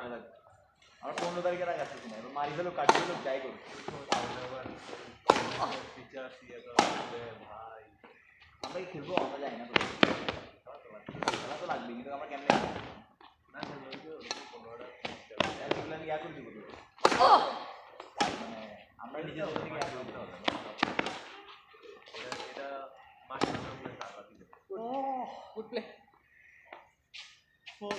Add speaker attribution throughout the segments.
Speaker 1: আমার 15 তারিখের আগে আসছে না এবার মারি ফেলো কাটি ফেলো যাই করো ভাই আমরা কি খেলবো আমরা যাই না তো খেলা তো লাগবে কিন্তু আমরা কেমনে না খেললে ইয়া করে দিব মানে আমরা নিজেদের থেকে ইয়া করতে হবে এটা মাঠের সামনে টাকা দিবে ও গুড প্লে ফোর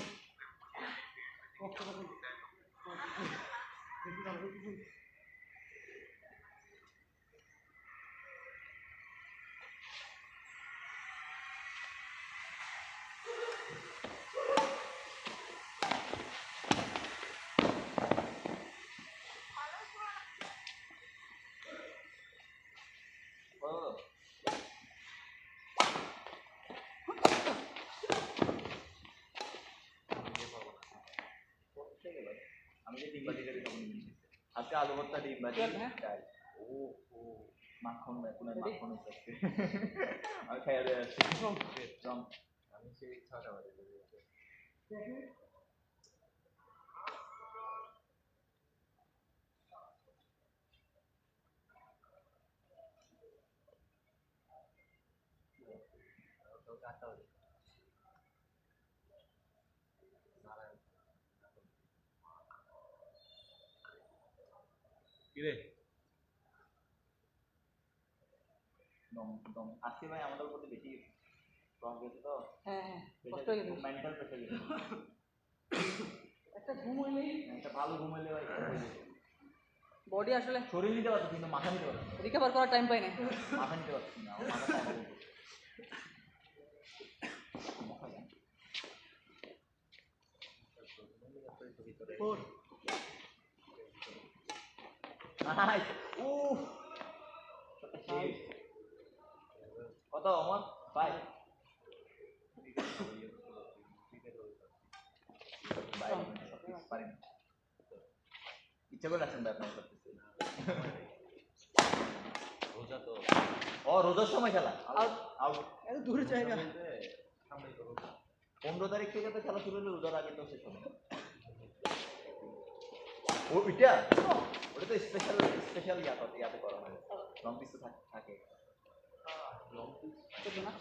Speaker 1: আমি যে ডিম বাজি করি তখন আজকে আলু ভর্তা ডিম বাজি ও ও মাখন কোনের মাখন হচ্ছে আমি খাইয়া দিয়ে আসছি আমি সেই 6টা বাজে কিরে আজকে ভাই আমাদের প্রতি বেশি স্ট্রং গেছে তো হ্যাঁ কষ্ট হয়ে গেছে মেন্টাল প্রেসার গেছে একটা ঘুম হইলে একটা ভালো ঘুম হইলে ভাই বডি আসলে শরীর নিতে পারছে কিন্তু মাথা নিতে পারছে রিকভার করার টাইম পাই না মাথা নিতে পারছি না আমার মাথা টাইম পাই নাইস উফ কত অমর ভাই ইচ্ছা করে আসেন ভাই আপনার করতেছি রোজা তো ও রোজার সময় খেলা এত দূরে জায়গা 15 তারিখ থেকে তো খেলা শুরু হলো রোজার আগে তো শেষ হবে ওইটা ওটা তো স্পেশাল ইয়াতে করা হয় লং পিস তো থাকে লং পিস না